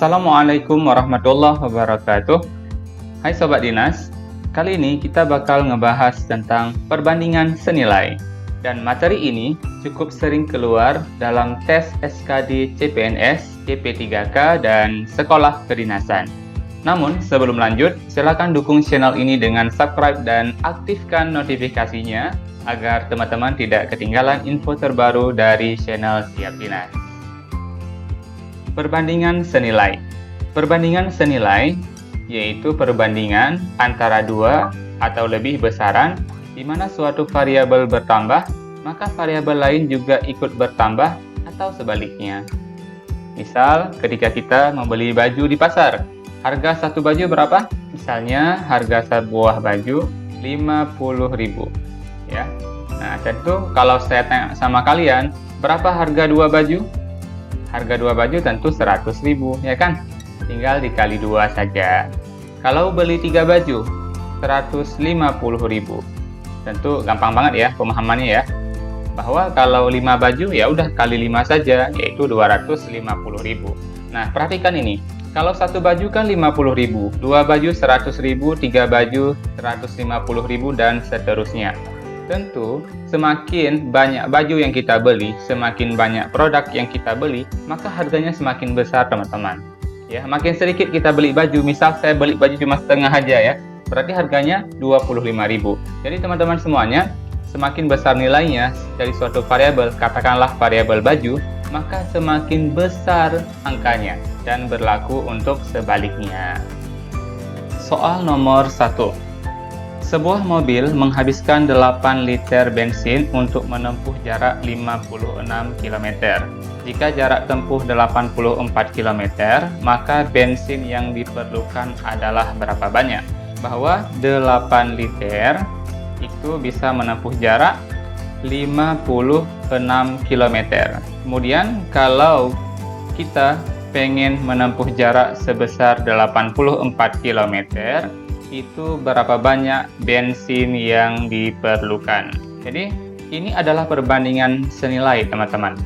Assalamualaikum warahmatullahi wabarakatuh. Hai Sobat Dinas, kali ini kita bakal ngebahas tentang perbandingan senilai. Dan materi ini cukup sering keluar dalam tes SKD CPNS, CP3K, dan sekolah kedinasan. Namun sebelum lanjut, silakan dukung channel ini dengan subscribe dan aktifkan notifikasinya agar teman-teman tidak ketinggalan info terbaru dari channel Siap Dinas. Perbandingan senilai. Perbandingan senilai yaitu perbandingan antara dua atau lebih besaran di mana suatu variabel bertambah, maka variabel lain juga ikut bertambah atau sebaliknya. Misal, ketika kita membeli baju di pasar, harga satu baju berapa? Misalnya, harga sebuah baju 50.000, ya. Nah, tentu kalau saya tanya sama kalian, berapa harga dua baju? Harga dua baju tentu 100.000, ya kan? Tinggal dikali 2 saja. Kalau beli 3 baju, 150.000. Tentu gampang banget ya pemahamannya ya. Bahwa kalau 5 baju ya udah kali 5 saja, yaitu 250.000. Nah, perhatikan ini. Kalau satu baju kan 50.000, 2 baju 100.000, 3 baju 150.000 dan seterusnya. Tentu, semakin banyak baju yang kita beli, semakin banyak produk yang kita beli, maka harganya semakin besar, teman-teman. Ya, makin sedikit kita beli baju, misal saya beli baju cuma setengah aja ya, berarti harganya 25.000. Jadi teman-teman semuanya, semakin besar nilainya dari suatu variabel, katakanlah variabel baju, maka semakin besar angkanya dan berlaku untuk sebaliknya. Soal nomor 1. Sebuah mobil menghabiskan 8 liter bensin untuk menempuh jarak 56 km. Jika jarak tempuh 84 km, maka bensin yang diperlukan adalah berapa banyak? Bahwa 8 liter itu bisa menempuh jarak 56 km. Kemudian kalau kita pengen menempuh jarak sebesar 84 km, itu berapa banyak bensin yang diperlukan. Jadi ini adalah perbandingan senilai, teman-teman.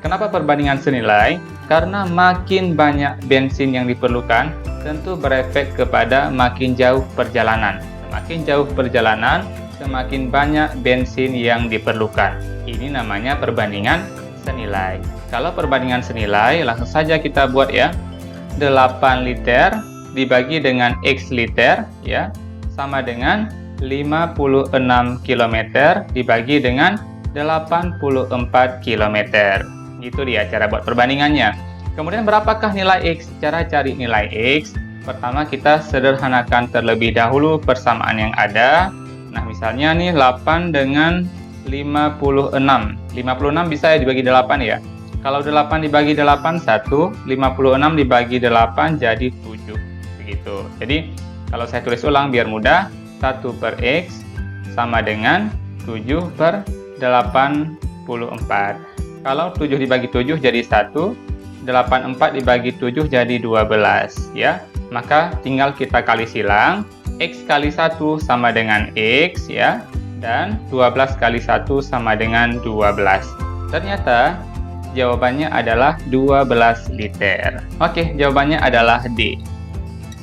Kenapa perbandingan senilai? Karena makin banyak bensin yang diperlukan tentu berefek kepada makin jauh perjalanan. Semakin jauh perjalanan, semakin banyak bensin yang diperlukan. Ini namanya perbandingan senilai. Kalau perbandingan senilai, langsung saja kita buat ya. 8 liter dibagi dengan X liter ya, sama dengan 56 km dibagi dengan 84 km. Gitu dia cara buat perbandingannya. Kemudian berapakah nilai X? Cara cari nilai X, pertama kita sederhanakan terlebih dahulu persamaan yang ada. Nah, misalnya nih 8 dengan 56. 56 bisa ya dibagi 8 ya. Kalau 8 dibagi 8 1, 56 dibagi 8 jadi 7. Gitu. Jadi kalau saya tulis ulang biar mudah, 1 per X sama dengan 7 per 84. Kalau 7 dibagi 7 jadi 1, 84 dibagi 7 jadi 12 ya. Maka tinggal kita kali silang, X kali 1 sama dengan X ya, dan 12 kali 1 sama dengan 12. Ternyata jawabannya adalah 12 liter. Oke, jawabannya adalah D.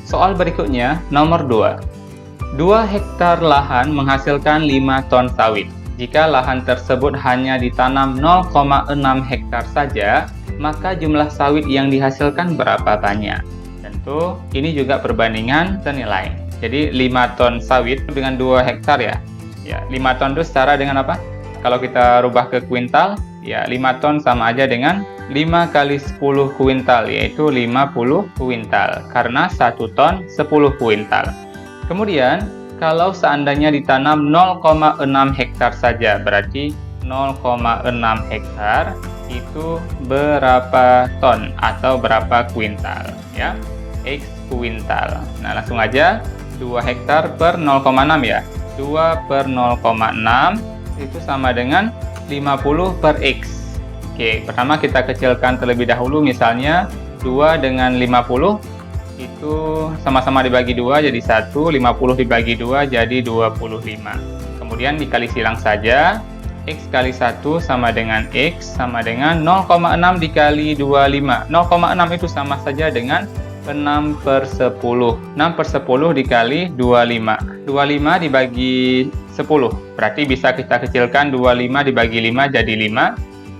Soal berikutnya, nomor 2. 2 hektar lahan menghasilkan 5 ton sawit. Jika lahan tersebut hanya ditanam 0,6 hektar saja, maka jumlah sawit yang dihasilkan berapa banyak? Tentu, ini juga perbandingan senilai. Jadi, 5 ton sawit dengan 2 hektar ya. Ya, 5 ton itu setara dengan apa? Kalau kita rubah ke kuintal, ya 5 ton sama aja dengan 5 kali 10 kuintal, yaitu 50 kuintal. Karena 1 ton 10 kuintal. Kemudian, kalau seandainya ditanam 0,6 hektar saja, berarti 0,6 hektar itu berapa ton atau berapa kuintal? Ya, X kuintal. Nah, langsung aja 2 hektar per 0,6 ya. 2 per 0,6 itu sama dengan 50 per X. Oke, pertama kita kecilkan terlebih dahulu, misalnya 2 dengan 50 itu sama-sama dibagi 2 jadi 1, 50 dibagi 2 jadi 25. Kemudian dikali silang saja, X kali 1 sama dengan X sama dengan 0,6 dikali 25. 0,6 itu sama saja dengan 6/10. 6/10 dikali 25. 25 dibagi 10. Berarti bisa kita kecilkan 25 dibagi 5 jadi 5.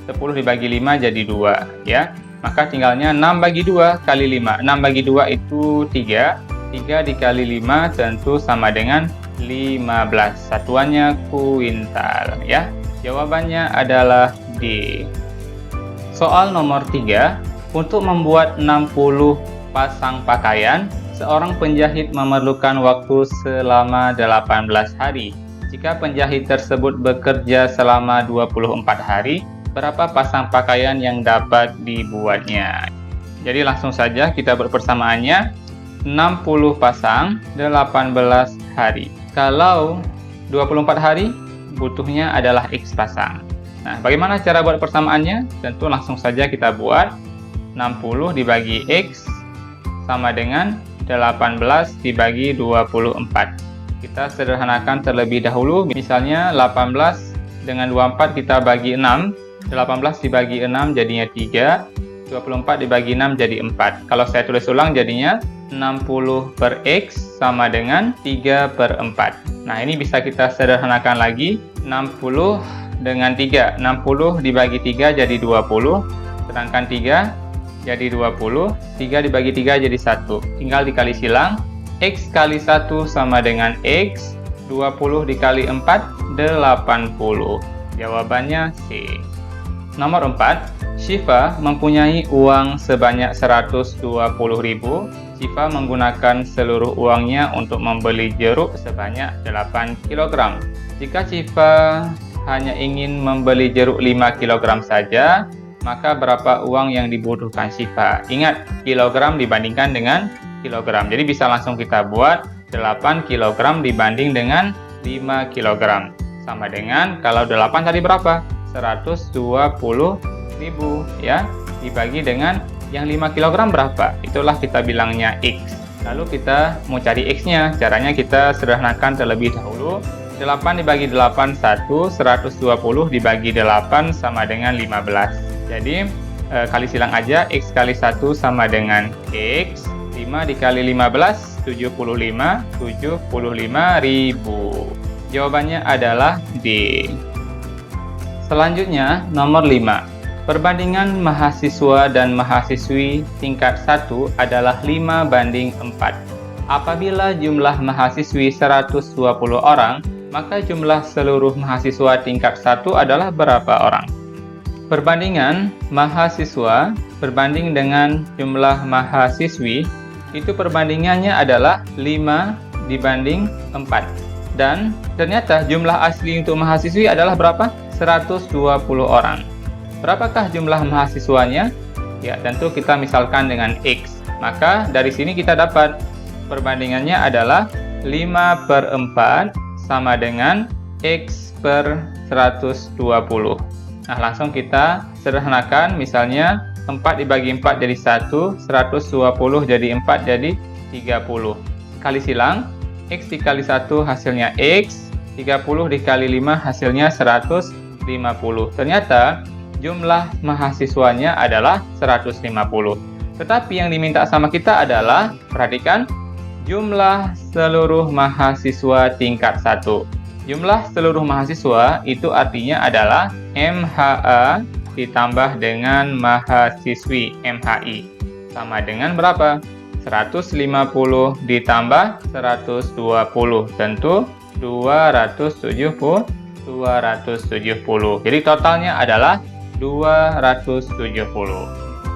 10 dibagi 5 jadi 2. Ya. Maka tinggalnya 6 bagi 2 kali 5. 6 bagi 2 itu 3. 3 dikali 5 tentu sama dengan 15. Satuannya kuintal. Ya. Jawabannya adalah D. Soal nomor 3. Untuk membuat 60 pasang pakaian, seorang penjahit memerlukan waktu selama 18 hari. Jika penjahit tersebut bekerja selama 24 hari, berapa pasang pakaian yang dapat dibuatnya? Jadi langsung saja kita buat persamaannya. 60 pasang 18 hari. Kalau 24 hari, butuhnya adalah X pasang. Nah, bagaimana cara buat persamaannya? Tentu langsung saja kita buat 60 dibagi X sama dengan 18 dibagi 24. Kita sederhanakan terlebih dahulu. Misalnya 18 dengan 24 kita bagi 6. 18 dibagi 6 jadinya 3. 24 dibagi 6 jadi 4. Kalau saya tulis ulang jadinya 60 per X sama dengan 3/4. Nah, ini bisa kita sederhanakan lagi. 60 dengan 3. 60 dibagi 3 jadi 20. Sedangkan 3 jadi 20. 3 dibagi 3 jadi 1. Tinggal dikali silang. X kali 1 sama dengan X. 20 dikali 4, 80. Jawabannya C. Nomor 4. Syifa mempunyai uang sebanyak 120.000. Syifa menggunakan seluruh uangnya untuk membeli jeruk sebanyak 8 kg. Jika Syifa hanya ingin membeli jeruk 5 kg saja, maka berapa uang yang dibutuhkan Syifa? Ingat, kilogram dibandingkan dengan kilogram. Jadi bisa langsung kita buat 8 kg dibanding dengan 5 kg. Sama dengan, kalau 8 tadi berapa? 120.000 ya. Dibagi dengan yang 5 kg berapa? Itulah kita bilangnya X. Lalu kita mau cari X-nya. Caranya kita sederhanakan terlebih dahulu. 8 dibagi 8, 1. 120 dibagi 8 sama dengan 15. Jadi, kali silang aja. X kali 1 sama dengan X. 5 dikali 15, 75. 75.000. Jawabannya adalah D. Selanjutnya, nomor 5. Perbandingan mahasiswa dan mahasiswi tingkat 1 adalah 5:4. Apabila jumlah mahasiswi 120 orang, maka jumlah seluruh mahasiswa tingkat 1 adalah berapa orang? Perbandingan mahasiswa berbanding dengan jumlah mahasiswi, itu perbandingannya adalah 5/4. Dan ternyata jumlah asli untuk mahasiswi adalah berapa? 120 orang. Berapakah jumlah mahasiswanya? Ya, tentu kita misalkan dengan X. Maka dari sini kita dapat perbandingannya adalah 5/4 sama dengan X per 120. Nah, langsung kita sederhanakan. Misalnya 4 dibagi 4 jadi 1, 120 jadi 4 jadi 30. Kali silang, X dikali 1 hasilnya X, 30 dikali 5 hasilnya 150. Ternyata jumlah mahasiswanya adalah 150. Tetapi yang diminta sama kita adalah, perhatikan, jumlah seluruh mahasiswa tingkat 1. Jumlah seluruh mahasiswa itu artinya adalah MHA ditambah dengan mahasiswi, MHI. Sama dengan berapa? 150 ditambah 120. Tentu 270. Jadi totalnya adalah 270.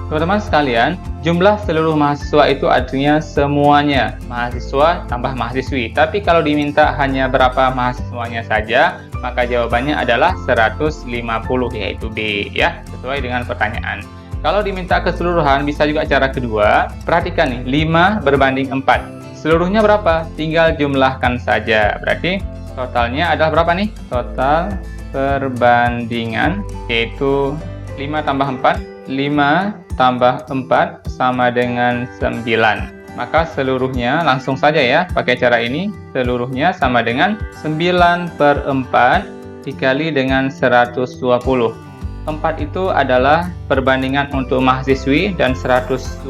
Teman-teman sekalian, jumlah seluruh mahasiswa itu artinya semuanya, mahasiswa tambah mahasiswi. Tapi kalau diminta hanya berapa mahasiswanya saja, maka jawabannya adalah 150, yaitu B ya, sesuai dengan pertanyaan. Kalau diminta keseluruhan, bisa juga cara kedua. Perhatikan nih, 5/4. Seluruhnya berapa? Tinggal jumlahkan saja. Berarti totalnya adalah berapa nih? Total perbandingan yaitu 5 tambah 4. 5 tambah 4 sama dengan 9. Maka seluruhnya langsung saja ya, pakai cara ini. Seluruhnya sama dengan 9/4 dikali dengan 120. 4 itu adalah perbandingan untuk mahasiswi dan 120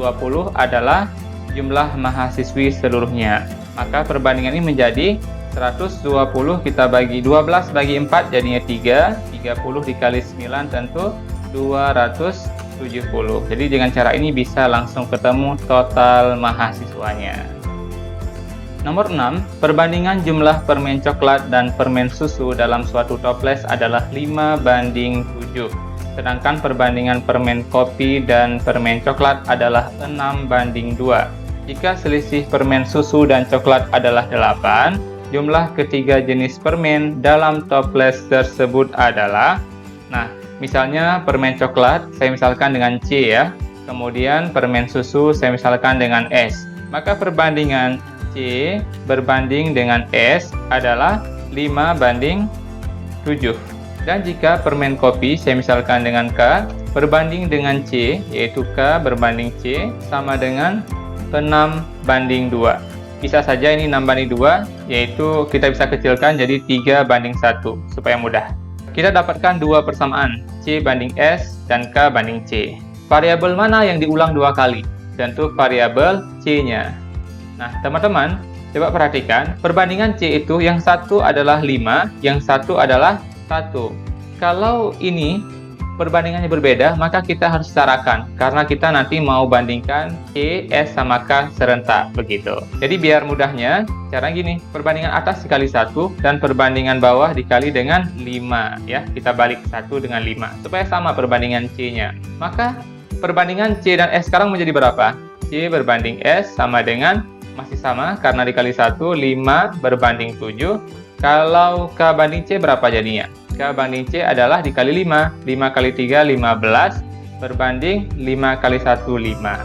adalah jumlah mahasiswi seluruhnya. Maka perbandingan ini menjadi 120 kita bagi 12 bagi 4 jadinya 3. 30 dikali 9 tentu 270. Jadi dengan cara ini bisa langsung ketemu total mahasiswanya. Nomor 6, perbandingan jumlah permen coklat dan permen susu dalam suatu toples adalah 5:7. Sedangkan perbandingan permen kopi dan permen coklat adalah 6:2. Jika selisih permen susu dan coklat adalah 8, jumlah ketiga jenis permen dalam toples tersebut adalah, nah, misalnya permen coklat saya misalkan dengan C ya, kemudian permen susu saya misalkan dengan S. Maka perbandingan C berbanding dengan S adalah 5:7. Dan jika permen kopi saya misalkan dengan K, berbanding dengan C, yaitu K berbanding C, sama dengan 6:2. Bisa saja ini 6:2, yaitu kita bisa kecilkan jadi 3:1, supaya mudah. Kita dapatkan dua persamaan, C banding S dan K banding C. Variabel mana yang diulang dua kali? Tentu variabel C-nya. Nah, teman-teman, coba perhatikan, perbandingan C itu yang satu adalah 5, yang satu adalah 1. Kalau ini perbandingannya berbeda, maka kita harus setarakan, karena kita nanti mau bandingkan C, S, sama K serentak, begitu. Jadi biar mudahnya, cara gini, perbandingan atas dikali 1, dan perbandingan bawah dikali dengan 5, ya. Kita balik 1 dengan 5, supaya sama perbandingan C-nya. Maka, perbandingan C dan S sekarang menjadi berapa? C berbanding S sama dengan masih sama karena dikali 1, 5 berbanding 7. Kalau K banding C berapa jadinya? K banding C adalah dikali 5. 5 kali 3, 15 berbanding 5 kali 1, 5.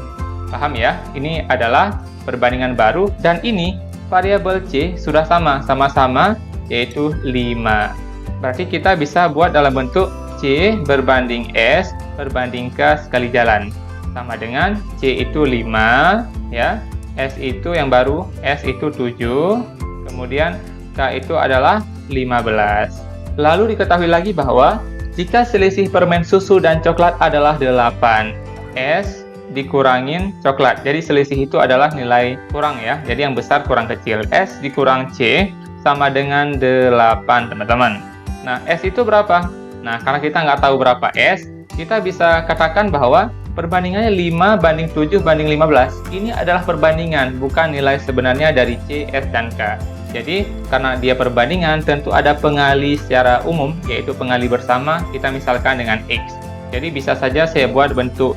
Paham ya? Ini adalah perbandingan baru dan ini variabel C sudah sama-sama yaitu 5. Berarti kita bisa buat dalam bentuk C berbanding S berbanding K sekali jalan. Sama dengan C itu 5 ya. S itu yang baru, S itu 7, kemudian K itu adalah 15. Lalu diketahui lagi bahwa jika selisih permen susu dan coklat adalah 8, S dikurangin coklat. Jadi selisih itu adalah nilai kurang ya, jadi yang besar kurang kecil. S dikurang C sama dengan 8, teman-teman. Nah, S itu berapa? Nah, karena kita nggak tahu berapa S, kita bisa katakan bahwa perbandingannya 5:7:15. Ini adalah perbandingan, bukan nilai sebenarnya dari C, S, dan K. Jadi, karena dia perbandingan, tentu ada pengali secara umum, yaitu pengali bersama, kita misalkan dengan X. Jadi, bisa saja saya buat bentuk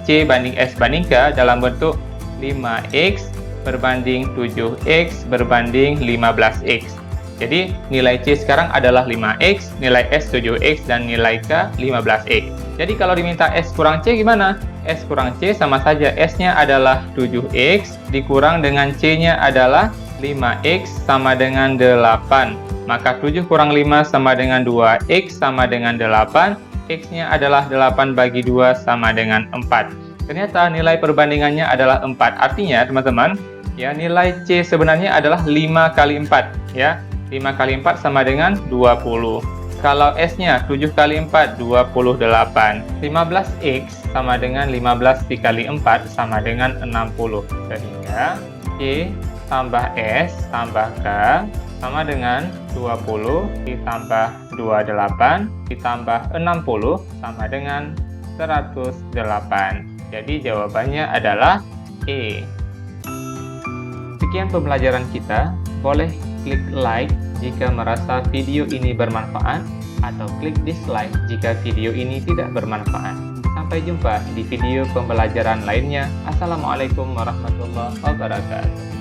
C banding S banding K dalam bentuk 5X berbanding 7X berbanding 15X. Jadi, nilai C sekarang adalah 5X, nilai S 7X, dan nilai K 15X. Jadi, kalau diminta S kurang C gimana? S kurang C sama saja, S-nya adalah 7X, dikurang dengan C-nya adalah 5X sama dengan 8. Maka 7 kurang 5 sama dengan 2X sama dengan 8. X-nya adalah 8 bagi 2 sama dengan 4. Ternyata nilai perbandingannya adalah 4. Artinya, teman-teman, ya, nilai C sebenarnya adalah 5 kali 4. Ya, 5 kali 4 sama dengan 20. Kalau S-nya 7 kali 4, 28. 15X sama dengan 15 dikali 4 sama dengan 60. Sehingga C tambah S tambah K sama dengan 20 ditambah 28 ditambah 60 sama dengan 108. Jadi jawabannya adalah E. Sekian pembelajaran kita. Boleh klik like jika merasa video ini bermanfaat, atau klik dislike jika video ini tidak bermanfaat. Sampai jumpa di video pembelajaran lainnya. Assalamualaikum warahmatullahi wabarakatuh.